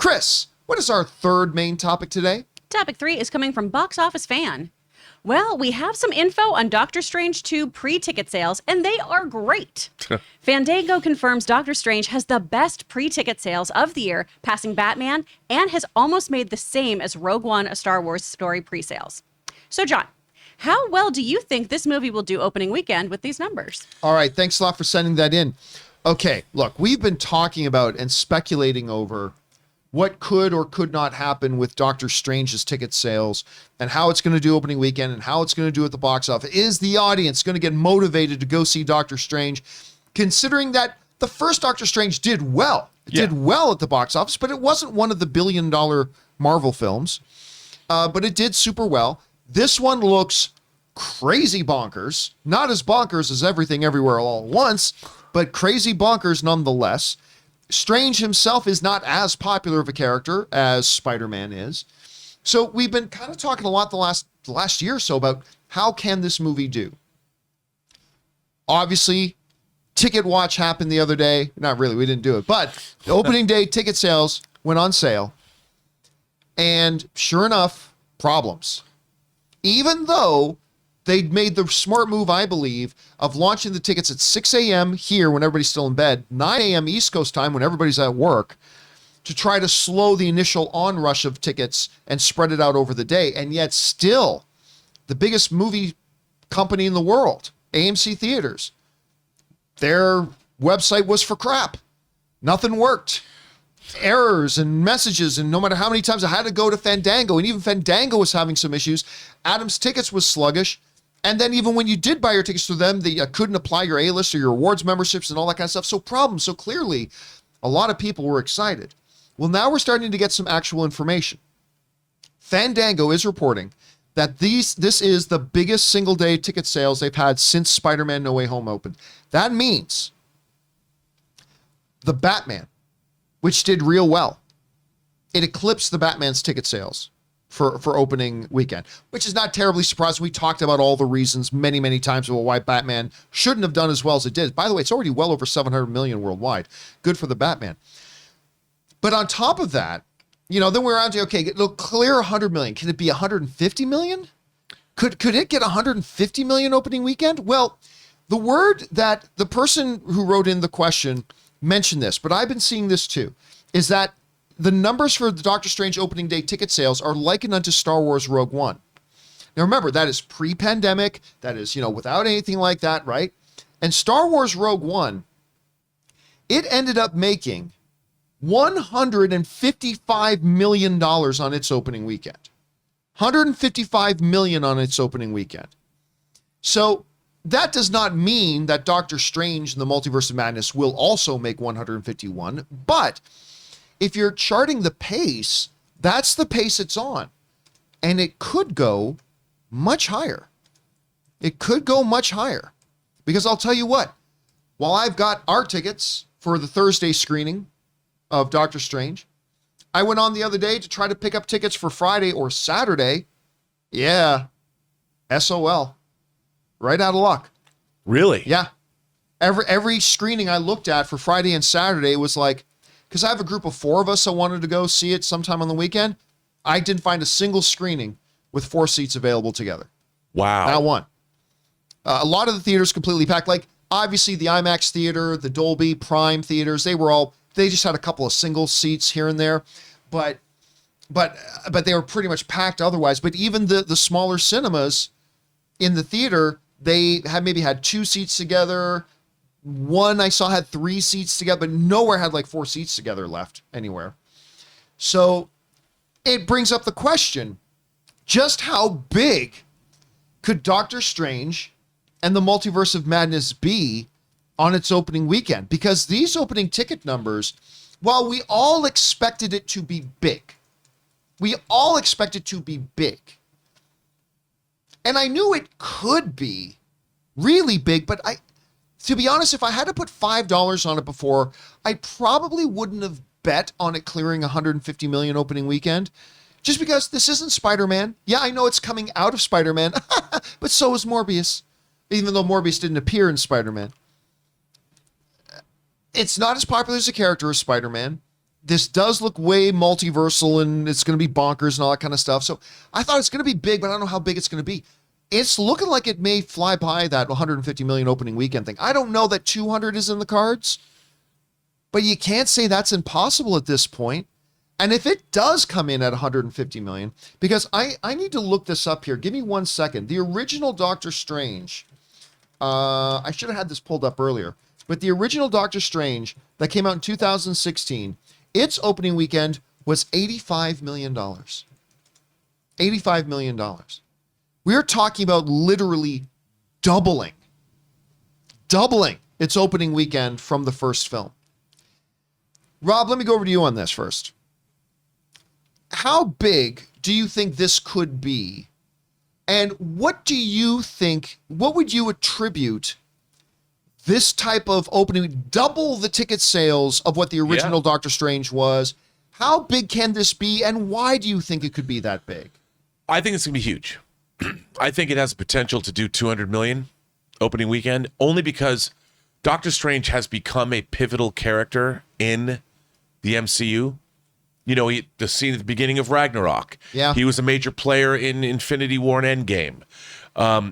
Chris, what is our third main topic today? Topic 3 is coming from Box Office Fan. Well, we have some info on Doctor Strange 2 pre-ticket sales, and they are great. Fandango confirms Doctor Strange has the best pre-ticket sales of the year, passing Batman, and has almost made the same as Rogue One, A Star Wars Story pre-sales. So, John, how well do you think this movie will do opening weekend with these numbers? All right, thanks a lot for sending that in. Okay, look, we've been talking about and speculating over what could or could not happen with Doctor Strange's ticket sales and how it's going to do opening weekend and how it's going to do at the box office. Is the audience going to get motivated to go see Doctor Strange, considering that the first Doctor Strange did well? It did well at the box office, but it wasn't one of the billion-dollar Marvel films, but it did super well. This one looks crazy bonkers, not as bonkers as Everything Everywhere All at Once, but crazy bonkers nonetheless. Strange himself is not as popular of a character as Spider-Man is. So we've been kind of talking a lot the last year or so about how can this movie do. Obviously, Ticket Watch happened the other day. Not really, we didn't do it. But the opening day ticket sales went on sale. And sure enough, problems. Even though they'd made the smart move, I believe, of launching the tickets at 6 a.m. here when everybody's still in bed, 9 a.m. East Coast time when everybody's at work, to try to slow the initial onrush of tickets and spread it out over the day. And yet still, the biggest movie company in the world, AMC Theaters, their website was for crap. Nothing worked. Errors and messages, and no matter how many times I had to go to Fandango, and even Fandango was having some issues. Adam's Tickets was sluggish. And then even when you did buy your tickets through them, they couldn't apply your A-list or your awards memberships and all that kind of stuff. So problems. So clearly, a lot of people were excited. Well, now we're starting to get some actual information. Fandango is reporting that this is the biggest single-day ticket sales they've had since Spider-Man No Way Home opened. That means the Batman, which did real well, it eclipsed the Batman's ticket sales for opening weekend, which is not terribly surprising. We talked about all the reasons many, many times about why Batman shouldn't have done as well as it did. By the way, it's already well over 700 million worldwide. Good for the Batman. But on top of that, then we're on to, okay, it'll clear 100 million. Can it be 150 million? Could it get 150 million opening weekend? Well, the word that the person who wrote in the question mentioned this, but I've been seeing this too, is that the numbers for the Doctor Strange opening day ticket sales are likened unto Star Wars Rogue One. Now remember, that is pre-pandemic. That is, without anything like that, right? And Star Wars Rogue One, it ended up making $155 million on its opening weekend. $155 million on its opening weekend. So that does not mean that Doctor Strange and the Multiverse of Madness will also make 151, but if you're charting the pace, that's the pace it's on. And it could go much higher. It could go much higher. Because I'll tell you what, while I've got our tickets for the Thursday screening of Doctor Strange, I went on the other day to try to pick up tickets for Friday or Saturday. Yeah, SOL. Right out of luck. Really? Yeah. Every screening I looked at for Friday and Saturday was like, because I have a group of 4 of us that wanted to go see it sometime on the weekend. I didn't find a single screening with 4 seats available together. Wow. Not one. A lot of the theaters completely packed. Like, obviously, the IMAX theater, the Dolby Prime theaters, they just had a couple of single seats here and there. But they were pretty much packed otherwise. But even the smaller cinemas in the theater, they had 2 seats together. One I saw had 3 seats together, but nowhere had like 4 seats together left anywhere. So it brings up the question, just how big could Doctor Strange and the Multiverse of Madness be on its opening weekend? Because these opening ticket numbers, while we all expected it to be big, and I knew it could be really big, but to be honest, if I had to put $5 on it before, I probably wouldn't have bet on it clearing 150 million opening weekend, just because this isn't Spider-Man. Yeah, I know it's coming out of Spider-Man, but so is Morbius, even though Morbius didn't appear in Spider-Man. It's not as popular as a character as Spider-Man. this does look way multiversal and it's going to be bonkers and all that kind of stuff. So I thought it's going to be big, but I don't know how big it's going to be. It's looking like it may fly by that 150 million opening weekend thing. I don't know that 200 is in the cards, but you can't say that's impossible at this point. And if it does come in at 150 million, because I need to look this up here. Give me 1 second. The original Doctor Strange, I should have had this pulled up earlier, but the original Doctor Strange that came out in 2016, its opening weekend was $85 million. $85 million. We're talking about literally doubling its opening weekend from the first film. Rob, let me go over to you on this first. How big do you think this could be? And what do you think, what would you attribute this type of opening, double the ticket sales of what the original Doctor Strange was? How big can this be, and why do you think it could be that big? I think it's going to be huge. I think it has the potential to do 200 million opening weekend, only because Doctor Strange has become a pivotal character in the MCU. You know, the scene at the beginning of Ragnarok. Yeah. He was a major player in Infinity War and Endgame.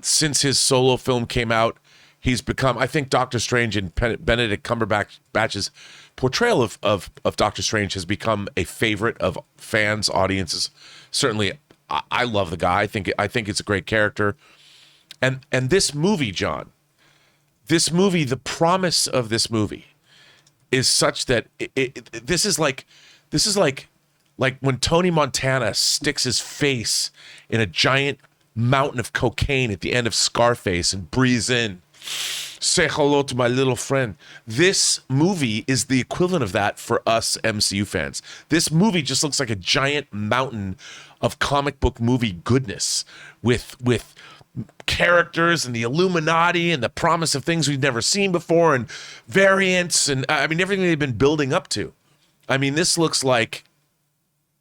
Since his solo film came out, he's become, I think Doctor Strange and Benedict Cumberbatch's portrayal of Doctor Strange has become a favorite of fans, audiences. Certainly, I love the guy. I think it's a great character. And this movie, John, the promise of this movie is such that this is like when Tony Montana sticks his face in a giant mountain of cocaine at the end of Scarface and breathes in, say hello to my little friend. This movie is the equivalent of that for us MCU fans. This movie just looks like a giant mountain of comic book movie goodness with characters and the Illuminati and the promise of things we've never seen before and variants and I mean everything they've been building up to. I mean, this looks like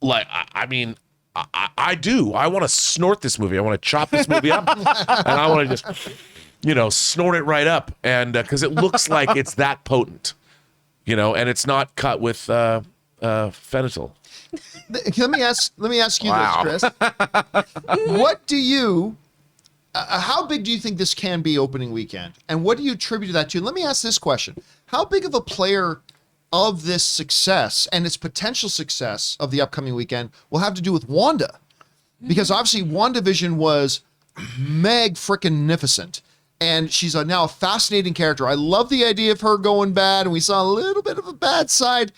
I do. I want to snort this movie. I want to chop this movie up and I want to just, snort it right up. And because it looks like it's that potent, and it's not cut with fentanyl. Let me ask you this, Chris. What do you, how big do you think this can be opening weekend? And what do you attribute that to? And let me ask this question. How big of a player of this success and its potential success of the upcoming weekend will have to do with Wanda? Because obviously WandaVision was frickin-nificent. And she's now a fascinating character. I love the idea of her going bad, and we saw a little bit of a bad side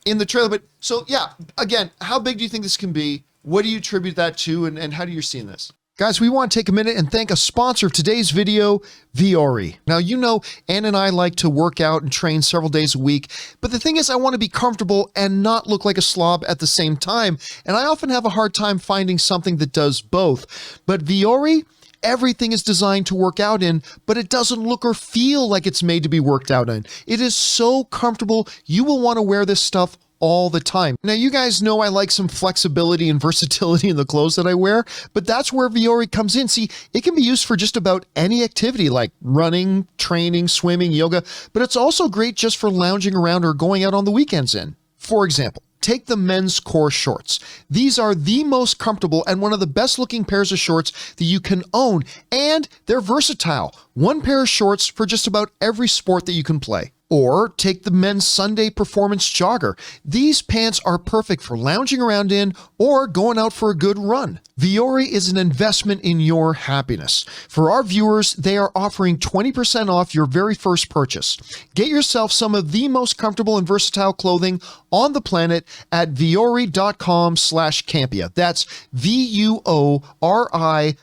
in the trailer. But so, yeah, again, how big do you think this can be? What do you attribute that to, and how do you see this? Guys, we want to take a minute and thank a sponsor of today's video, Viore. Now, Ann and I like to work out and train several days a week, but the thing is I want to be comfortable and not look like a slob at the same time, and I often have a hard time finding something that does both. But Viore, everything is designed to work out in, but it doesn't look or feel like it's made to be worked out in. It is so comfortable, you will want to wear this stuff all the time. Now, you guys know I like some flexibility and versatility in the clothes that I wear, but that's where Viore comes in. See, it can be used for just about any activity like running, training, swimming, yoga, but it's also great just for lounging around or going out on the weekends in. For example, take the men's core shorts. These are the most comfortable and one of the best looking pairs of shorts that you can own, and they're versatile. One pair of shorts for just about every sport that you can play. Or take the men's Sunday performance jogger. These pants are perfect for lounging around in or going out for a good run. Viore is an investment in your happiness. For our viewers, they are offering 20% off your very first purchase. Get yourself some of the most comfortable and versatile clothing on the planet at viore.com/Campea. That's VUORI.com/Campea.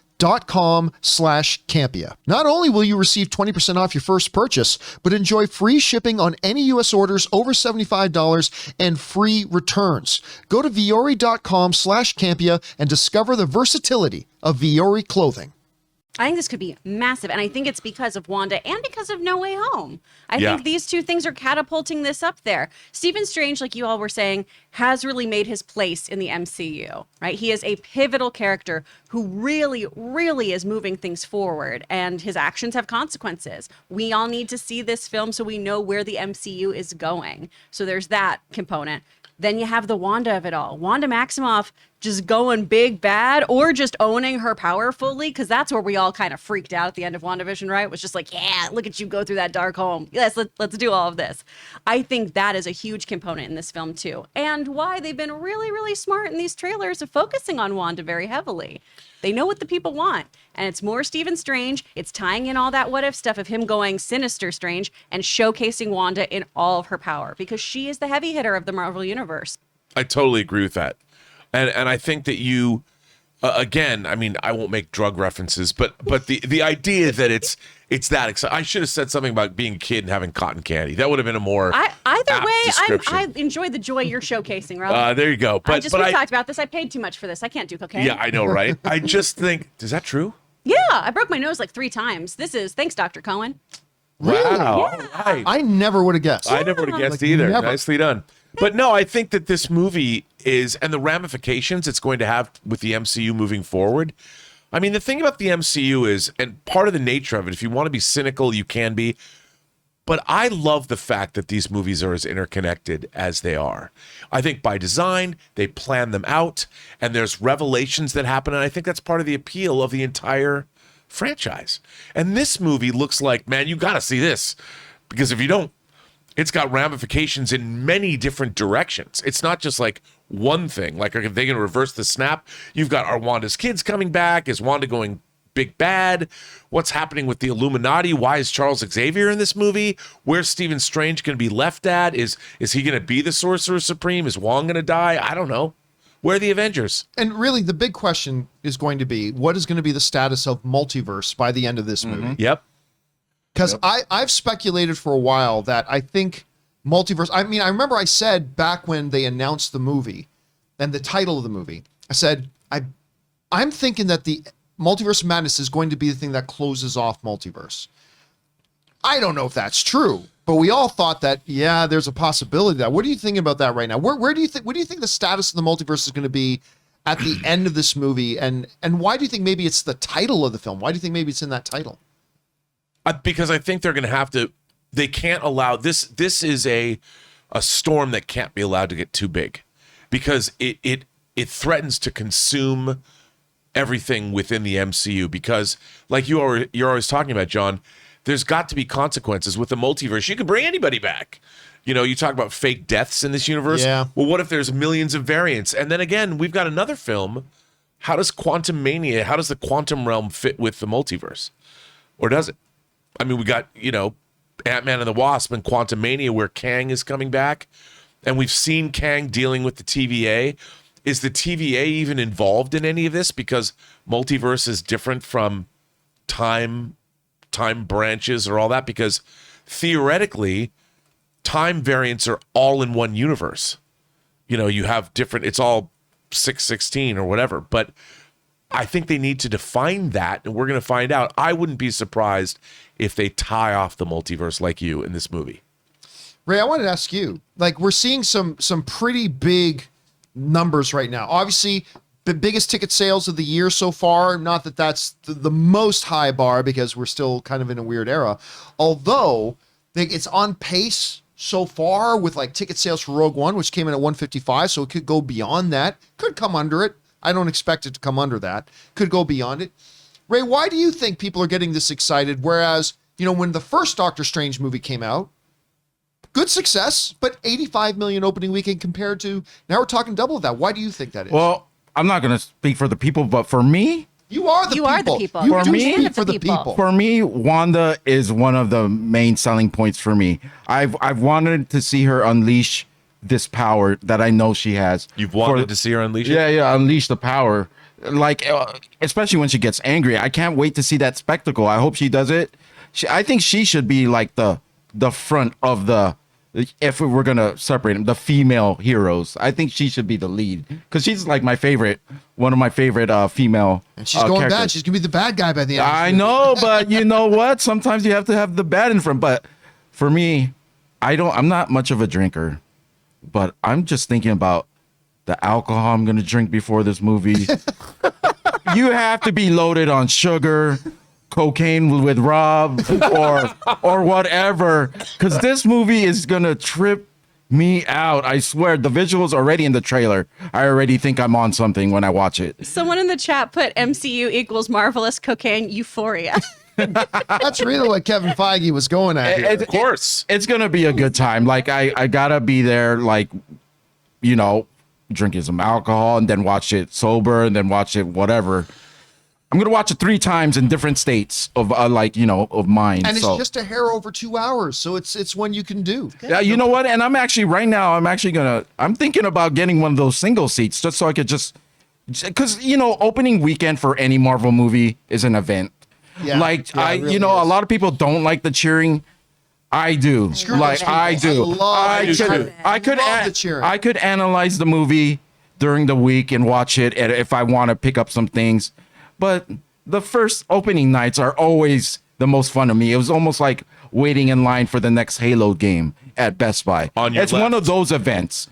Not only will you receive 20% off your first purchase, but enjoy free shipping on any U.S. orders over $75 and free returns. Go to viore.com/Campea and discover the versatility of Viore clothing. I think this could be massive, and I think it's because of Wanda and because of No Way Home. I think these two things are catapulting this up there. Stephen Strange, like you all were saying, has really made his place in the MCU, right? He is a pivotal character who really, really is moving things forward, and his actions have consequences. We all need to see this film so we know where the MCU is going. So there's that component. Then you have the Wanda of it all. Wanda Maximoff just going big bad or just owning her power fully, because that's where we all kind of freaked out at the end of WandaVision, right? It was just like, yeah, look at you go through that dark home. Yes, let's do all of this. I think that is a huge component in this film too, and why they've been really, really smart in these trailers of focusing on Wanda very heavily. They know what the people want, and it's more Stephen Strange. It's tying in all that what if stuff of him going sinister Strange and showcasing Wanda in all of her power, because she is the heavy hitter of the Marvel Universe. I totally agree with that. And I think that you, again, I mean, I won't make drug references, but the idea that it's that exciting. I should have said something about being a kid and having cotton candy. That would have been a more either way. description. I enjoy the joy you're showcasing, Rob. There you go. We talked about this. I paid too much for this. I can't do cocaine. Yeah, I know, right? I just think, is that true? Yeah, I broke my nose like 3 times. Thanks, Dr. Cohen. Really? Wow. Yeah. Right. I never would have guessed. I never would have guessed Like, either. never. Nicely done. But no, I think that this movie is, and the ramifications it's going to have with the MCU moving forward. I mean, the thing about the MCU is, and part of the nature of it, if you want to be cynical, you can be. But I love the fact that these movies are as interconnected as they are. I think by design, they plan them out, and there's revelations that happen, and I think that's part of the appeal of the entire franchise. And this movie looks like, man, you got to see this, because if you don't, it's got ramifications in many different directions. It's not just like one thing. Like, are they going to reverse the snap? You've got, are Wanda's kids coming back? Is Wanda going big bad? What's happening with the Illuminati? Why is Charles Xavier in this movie? Where's Stephen Strange going to be left at? Is he going to be the Sorcerer Supreme? Is Wong going to die? I don't know. Where are the Avengers? And really, the big question is going to be, what is going to be the status of multiverse by the end of this movie? Yep. Because I've speculated for a while that I think multiverse, I mean, I remember I said back when they announced the movie and the title of the movie, I said, I'm thinking that the Multiverse of Madness is going to be the thing that closes off multiverse. I don't know if that's true, but we all thought that, yeah, there's a possibility of that. What are you thinking about that right now? Where do you think, what do you think the status of the multiverse is going to be at the end of this movie? And why do you think maybe it's the title of the film? Why do you think maybe it's in that title? Because I think they're going to have to, they can't allow, this is a storm that can't be allowed to get too big, because it threatens to consume everything within the MCU, because like you're always talking about, John, there's got to be consequences with the multiverse. You can bring anybody back. You know, you talk about fake deaths in this universe. Yeah. Well, what if there's millions of variants? And then again, we've got another film. How does the quantum realm fit with the multiverse? Or does it? I mean, we got, Ant-Man and the Wasp and Quantumania, where Kang is coming back, and we've seen Kang dealing with the TVA. Is the TVA even involved in any of this? Because multiverse is different from time branches or all that, because theoretically, time variants are all in one universe. You have different, it's all 616 or whatever, but I think they need to define that, and we're going to find out. I wouldn't be surprised if they tie off the multiverse like you in this movie. Ray, I wanted to ask you, like, we're seeing some pretty big numbers right now. Obviously, the biggest ticket sales of the year so far, not that that's the most high bar, because we're still kind of in a weird era, although it's on pace so far with like ticket sales for Rogue One, which came in at 155, so it could go beyond that, could come under it. I don't expect it to come under that. Could go beyond it. Ray, why do you think people are getting this excited? Whereas, when the first Doctor Strange movie came out, good success, but 85 million opening weekend compared to, now we're talking double of that. Why do you think that is? Well, I'm not going to speak for the people, but for me, you are the people. You For do me, speak for the people. for me, Wanda is one of the main selling points for me. I've wanted to see her unleash this power that I know she has. You've wanted to see her unleash it? Yeah, unleash the power. Like, especially when she gets angry. I can't wait to see that spectacle. I hope she does it. I think she should be like the front of the, if we're going to separate them, the female heroes. I think she should be the lead, because she's like one of my favorite female And she's going characters. bad. She's going to be the bad guy by the end. I know, but you know what? Sometimes you have to have the bad in front. But for me, I'm not much of a drinker, but I'm just thinking about the alcohol I'm going to drink before this movie. You have to be loaded on sugar, cocaine with Rob, or whatever, because this movie is going to trip me out. I swear, the visuals already in the trailer. I already think I'm on something when I watch it. Someone in the chat put MCU equals marvelous cocaine euphoria. That's really what Kevin Feige was going at here. Of course. It's gonna be a good time. Like I gotta be there, like, you know, drinking some alcohol and then watch it sober and then watch it whatever. I'm gonna watch it 3 times in different states of of mind. And it's so. just a hair over 2 hours, so it's one you can do. Yeah, you know what? And I'm actually right now. I'm thinking about getting one of those single seats just so I could because opening weekend for any Marvel movie is an event. Yeah, Like yeah, it really a is. lot of people don't like the cheering. I do. Screw Like those I people. do. I love the cheering. I could analyze the movie during the week and watch it if I want to pick up some things, but the first opening nights are always the most fun to me. It was almost like waiting in line for the next Halo game at Best Buy. It's one of those events.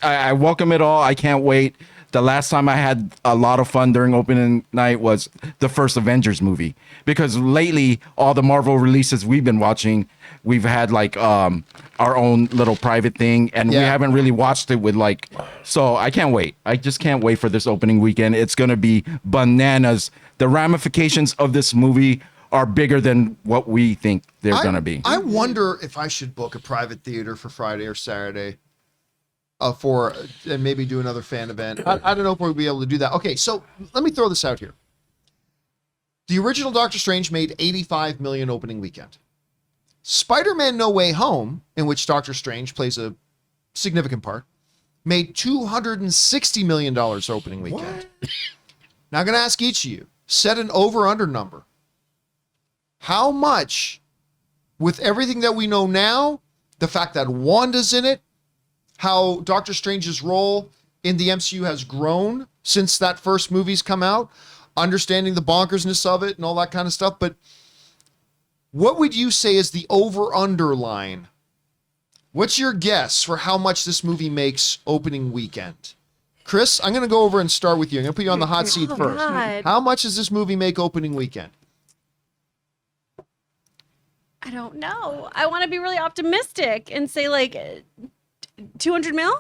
I welcome it all. I can't wait. The last time I had a lot of fun during opening night was the first Avengers movie, because lately all the Marvel releases we've been watching, we've had like our own little private thing, and we haven't really watched it with so I can't wait. I just can't wait for this opening weekend. It's going to be bananas. The ramifications of this movie are bigger than what we think they're going to be. I wonder if I should book a private theater for Friday or Saturday. And maybe do another fan event. I don't know if we'll be able to do that. Okay, so let me throw this out here. The original Doctor Strange made $85 million opening weekend. Spider-Man No Way Home, in which Doctor Strange plays a significant part, made $260 million opening weekend. Now I'm going to ask each of you, set an over-under number. How much, with everything that we know now, the fact that Wanda's in it, how Doctor Strange's role in the MCU has grown since that first movie's come out, understanding the bonkersness of it and all that kind of stuff. But what would you say is the over-under line? What's your guess for how much this movie makes opening weekend? Chris, I'm going to go over and start with you. I'm going to put you on the hot seat first. God. How much does this movie make opening weekend? I don't know. I want to be really optimistic and say 200 mil?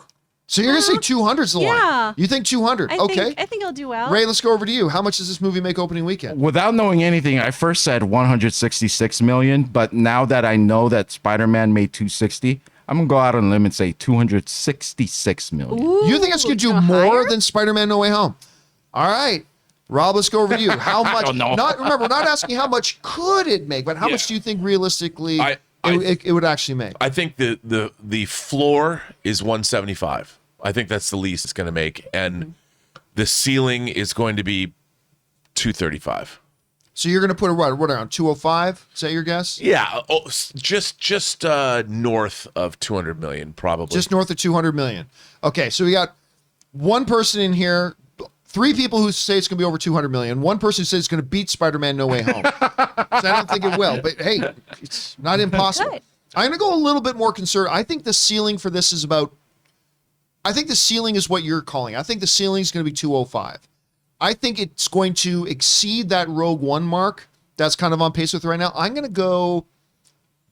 So you're going to say 200's the line. Yeah. You think 200? Okay. I think I'll do well. Ray, let's go over to you. How much does this movie make opening weekend? Without knowing anything, I first said 166 million, but now that I know that Spider-Man made 260, I'm gonna go out on a limb and say 266 million. Ooh, You think it's going to do go more higher? than Spider-Man No Way Home? All right. Rob, let's go over to you. How much? don't know. Remember, we're not asking how much could it make, but how much do you think realistically it would actually make? I think the floor is 175. I think that's the least it's going to make, and the ceiling is going to be 235. So you're going to put it what around 205? Is that your guess? Yeah, just north of 200 million, probably. Just north of 200 million. Okay, so we got one person in here, 3 people who say it's going to be over 200 million. One person who says it's going to beat Spider-Man No Way Home. So I don't think it will, but hey, it's not impossible. Good. I'm going to go a little bit more conservative. I think the ceiling for this is I think the ceiling is what you're calling. I think the ceiling is going to be 205. I think it's going to exceed that Rogue One mark that's kind of on pace with right now. I'm going to go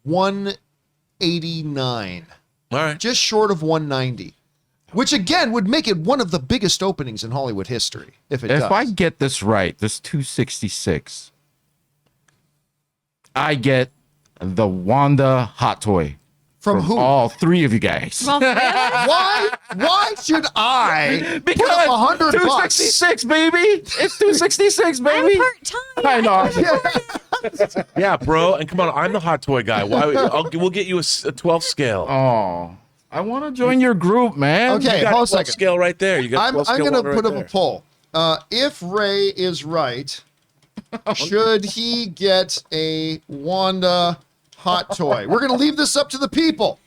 189. All right. Just short of 190. Which again would make it one of the biggest openings in Hollywood history if it does. If I get this right, this 266, I get the Wanda hot toy From who? all 3 of you guys. Well, really? Why should I put up $100? 266, baby. It's 266, baby. I'm part-time. I know. Yeah, bro. And come on, I'm the hot toy guy. We'll get you a 12 scale. Oh, I want to join your group, man. Okay, You got hold a 12 second. scale right there. You got I'm 12 scale going to one put right up there. a poll. If Ray is right, should he get a Wanda hot toy? We're going to leave this up to the people.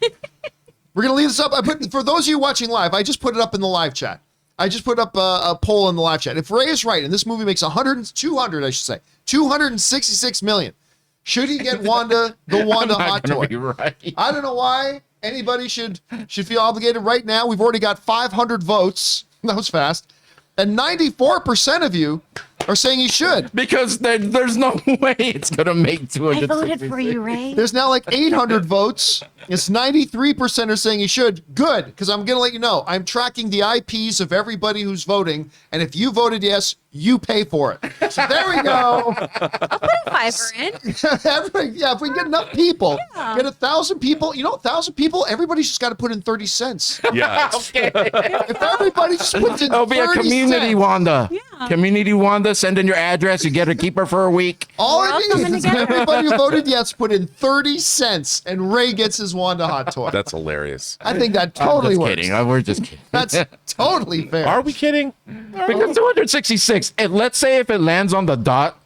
We're going to leave this up. For those of you watching live, I just put it up in the live chat. I just put up a poll in the live chat. If Ray is right, and this movie makes 266 million, should he get Wanda, the Wanda hot toy? Be right. I don't know why anybody should feel obligated right now. We've already got 500 votes. That was fast. And 94% of you are saying he should. Because there's no way it's gonna make 200. I voted for you, Ray. There's now like 800 votes. It's 93% are saying he should. Good, because I'm going to let you know. I'm tracking the IPs of everybody who's voting, and if you voted yes, you pay for it. So there we go. $5 in. Yeah, if we get enough people, get 1,000 people. You know, 1,000 people, everybody's just got to put in 30 cents. Yeah. If everybody just puts in 30 It'll be a community cents, Wanda. Yeah. Community Wanda, send in your address. You get to keep her for a week. all We're all it coming needs is together. everybody who voted yes put in 30 cents, and Ray gets his Wanda hot toy. That's hilarious. I think that I'm totally just works. kidding. We're just kidding. That's totally fair. Are we kidding? Because 266, and let's say if it lands on the dot,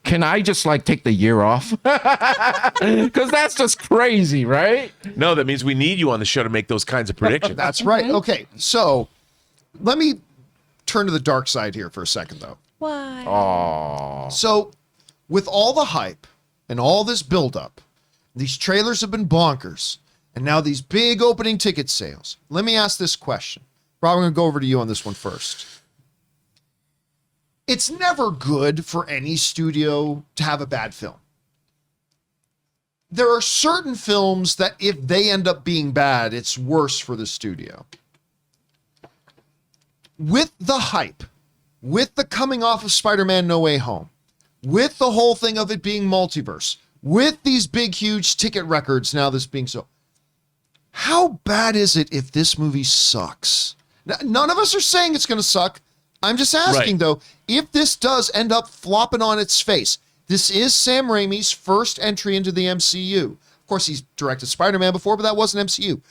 can I just like take the year off? Because that's just crazy, right? No, that means we need you on the show to make those kinds of predictions. That's right. Okay, so let me turn to the dark side here for a second, though. Why? Oh, So, with all the hype and all this buildup, these trailers have been bonkers, and now these big opening ticket sales. Let me ask this question. Rob, I'm going to go over to you on this one first. It's never good for any studio to have a bad film. There are certain films that if they end up being bad, it's worse for the studio. With the hype, with the coming off of Spider-Man No Way Home, with the whole thing of it being multiverse, with these big, huge ticket records now this being so, how bad is it if this movie sucks? None of us are saying it's going to suck. I'm just asking, Right. though, if this does end up flopping on its face. This is Sam Raimi's first entry into the MCU. Of course, he's directed Spider-Man before, but that wasn't MCU.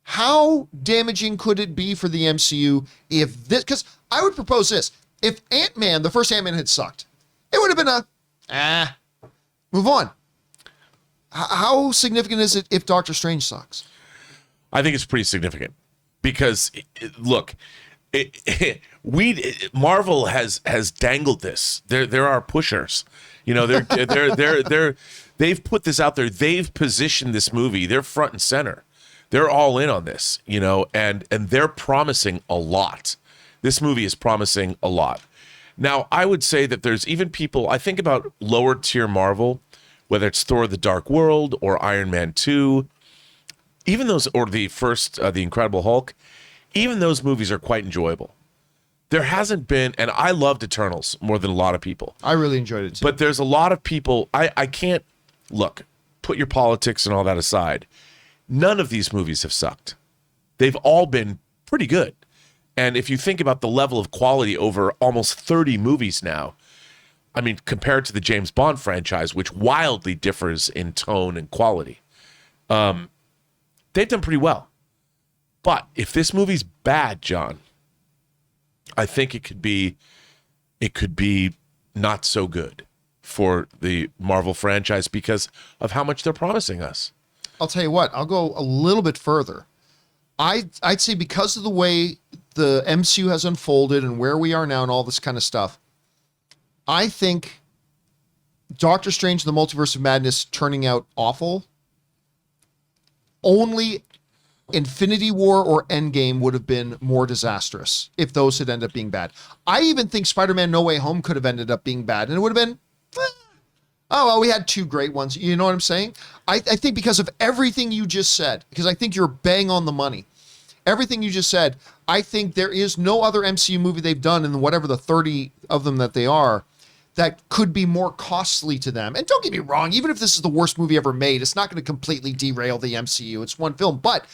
How damaging could it be for the MCU if this, because I would propose this, if Ant-Man, the first Ant-Man had sucked, it would have been move on. How significant is it if Doctor Strange sucks? I think it's pretty significant because look, Marvel has dangled this. There are pushers. You know, they've put this out there. They've positioned this movie. They're front and center. They're all in on this, you know, and they're promising a lot. This movie is promising a lot. Now, I would say that there's even people, I think about lower tier Marvel, whether it's Thor: The Dark World or Iron Man 2, even those, or the first, The Incredible Hulk, even those movies are quite enjoyable. There hasn't been, and I loved Eternals more than a lot of people. I really enjoyed it too. But there's a lot of people, I can't, look, put your politics and all that aside. None of these movies have sucked. They've all been pretty good. And if you think about the level of quality over almost 30 movies now, I mean, compared to the James Bond franchise, which wildly differs in tone and quality, they've done pretty well. But if this movie's bad, John, I think it could be not so good for the Marvel franchise because of how much they're promising us. I'll tell you what, I'll go a little bit further. I'd say because of the way the MCU has unfolded and where we are now and all this kind of stuff, I think Doctor Strange and the Multiverse of Madness turning out awful, only Infinity War or Endgame would have been more disastrous if those had ended up being bad. I even think Spider-Man No Way Home could have ended up being bad, and it would have been, oh, well, we had two great ones. You know what I'm saying? I think because of everything you just said, because I think you're bang on the money. Everything you just said, I think there is no other MCU movie they've done in whatever the 30 of them that they are that could be more costly to them. And don't get me wrong, even if this is the worst movie ever made, it's not going to completely derail the MCU. It's one film. But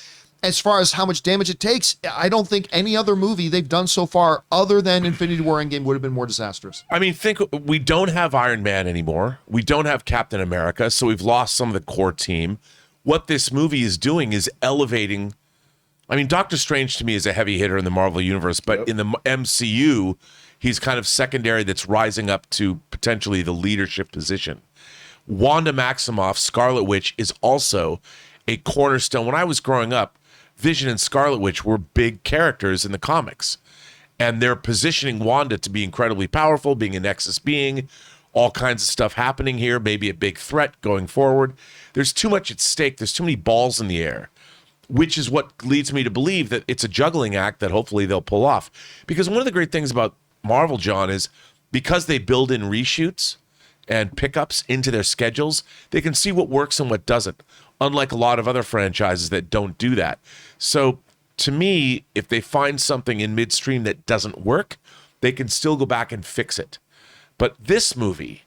as far as how much damage it takes, I don't think any other movie they've done so far other than Infinity War Endgame would have been more disastrous. I mean, think we don't have Iron Man anymore. We don't have Captain America, so we've lost some of the core team. What this movie is doing is elevating. I mean, Doctor Strange to me is a heavy hitter in the Marvel Universe, but in the MCU, he's kind of secondary that's rising up to potentially the leadership position. Wanda Maximoff, Scarlet Witch, is also a cornerstone. When I was growing up, Vision and Scarlet Witch were big characters in the comics. And they're positioning Wanda to be incredibly powerful, being a Nexus being, all kinds of stuff happening here, maybe a big threat going forward. There's too much at stake. There's too many balls in the air, which is what leads me to believe that it's a juggling act that hopefully they'll pull off. Because one of the great things about Marvel, John, is because they build in reshoots and pickups into their schedules, they can see what works and what doesn't, unlike a lot of other franchises that don't do that. So to me, if they find something in midstream that doesn't work, they can still go back and fix it. But this movie,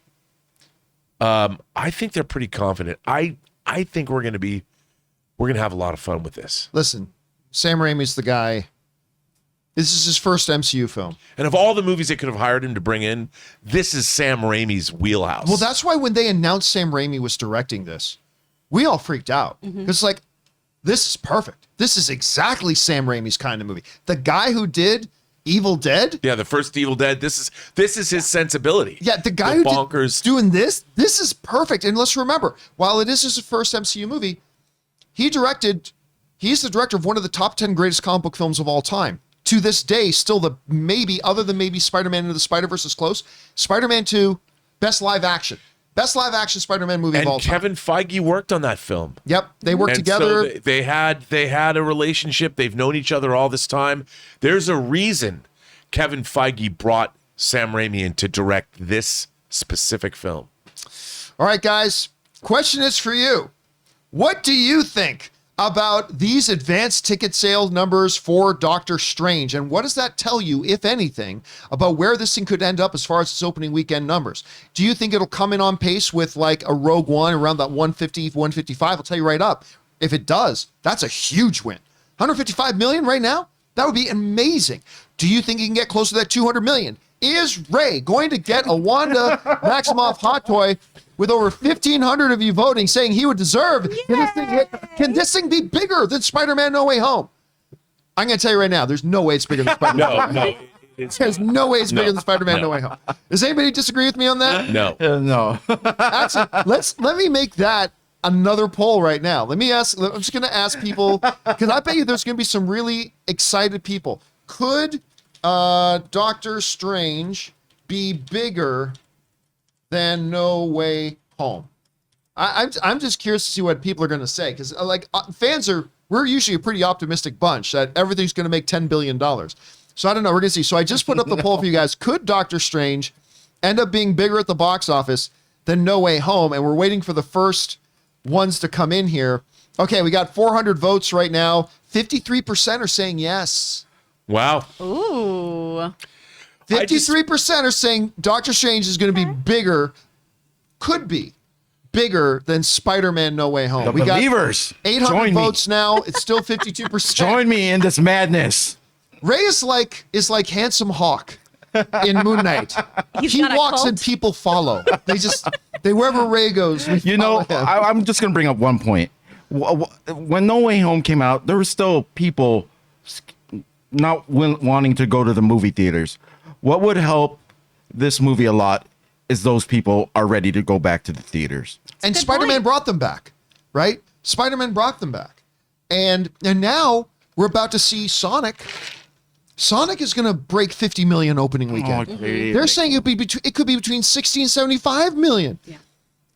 I think they're pretty confident. I think we're going to have a lot of fun with this. Listen, Sam Raimi's the guy. This is his first MCU film. And of all the movies they could have hired him to bring in, this is Sam Raimi's wheelhouse. Well, that's why when they announced Sam Raimi was directing this, we all freaked out. It's like, this is perfect. This is exactly Sam Raimi's kind of movie. The guy who did Evil Dead. Yeah, the first Evil Dead. This is his sensibility. Yeah, the guy who did doing this is perfect. And let's remember, while it is his first MCU movie, he's the director of one of the top 10 greatest comic book films of all time. To this day, still other than maybe Spider-Man Into the Spider-Verse is close. Spider-Man 2, best live action Spider-Man movie of all time. Kevin Feige worked on that film. Yep, they worked together. So they had a relationship. They've known each other all this time. There's a reason Kevin Feige brought Sam Raimi in to direct this specific film. All right, guys, question is for you. What do you think about these advanced ticket sale numbers for Doctor Strange? And what does that tell you, if anything, about where this thing could end up as far as its opening weekend numbers? Do you think it'll come in on pace with like a Rogue One around that 150, 155? I'll tell you right up. If it does, that's a huge win. 155 million right now? That would be amazing. Do you think it can get close to that 200 million? Is Ray going to get a Wanda Maximoff hot toy with over 1,500 of you voting saying he would deserve? Can this thing be bigger than Spider-Man No Way Home? I'm going to tell you right now, there's no way it's bigger than Spider-Man. No. There's no way it's bigger than Spider-Man No Way Home. Does anybody disagree with me on that? No. No. Actually, let me make that another poll right now. I'm just going to ask people, because I bet you there's going to be some really excited people. Could Doctor Strange be bigger than No Way Home? I'm just curious to see what people are going to say, because we're usually a pretty optimistic bunch that everything's going to make $10 billion. So I don't know. We're going to see. So I just put up the poll for you guys. Could Doctor Strange end up being bigger at the box office than No Way Home? And we're waiting for the first ones to come in here. Okay, we got 400 votes right now. 53% are saying yes. Wow. Ooh. 53% are saying Doctor Strange is going to be bigger, could be bigger than Spider-Man No Way Home. The believers. Got 800 Join votes me. now. It's still 52%. Join me in this madness. Ray is like Handsome Hawk in Moon Knight. He got a walks cult. and people follow. They wherever Ray goes, we follow him. I'm just going to bring up one point. When No Way Home came out, there were still people not wanting to go to the movie theaters. What would help this movie a lot is those people are ready to go back to the theaters. And good Spider-Man point. brought them back, right? Spider-Man brought them back. And now we're about to see Sonic. Sonic is going to break 50 million opening weekend. They're saying it could be between 60 and 75 million. Yeah.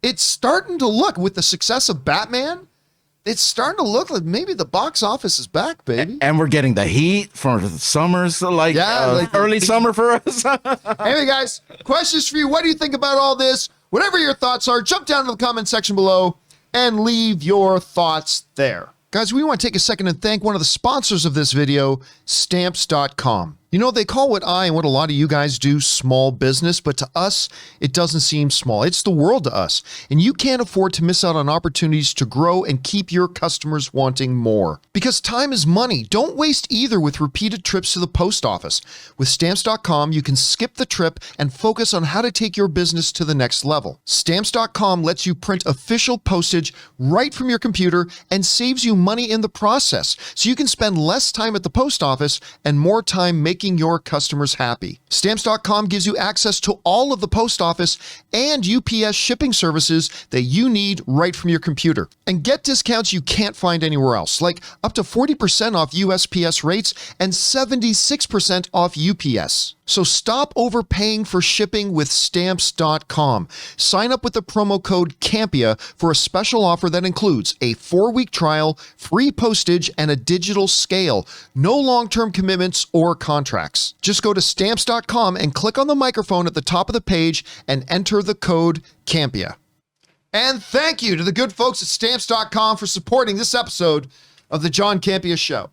It's starting to look, with the success of Batman, it's starting to look like maybe the box office is back, baby. And we're getting the heat for the summers, so like early summer for us. Anyway, guys, questions for you. What do you think about all this? Whatever your thoughts are, jump down to the comment section below and leave your thoughts there. Guys, we want to take a second and thank one of the sponsors of this video, Stamps.com. You know, they call what I and what a lot of you guys do small business, but to us, it doesn't seem small. It's the world to us. And you can't afford to miss out on opportunities to grow and keep your customers wanting more. Because time is money. Don't waste either with repeated trips to the post office. With Stamps.com, you can skip the trip and focus on how to take your business to the next level. Stamps.com lets you print official postage right from your computer and saves you money in the process, so you can spend less time at the post office and more time making your customers happy. Stamps.com gives you access to all of the post office and UPS shipping services that you need right from your computer. And get discounts you can't find anywhere else, like up to 40% off USPS rates and 76% off UPS. So stop overpaying for shipping with Stamps.com. Sign up with the promo code Campea for a special offer that includes a 4-week trial, free postage, and a digital scale. No long-term commitments or contracts. contracts. Just go to Stamps.com and click on the microphone at the top of the page and enter the code Campea. And thank you to the good folks at Stamps.com for supporting this episode of the John Campea Show.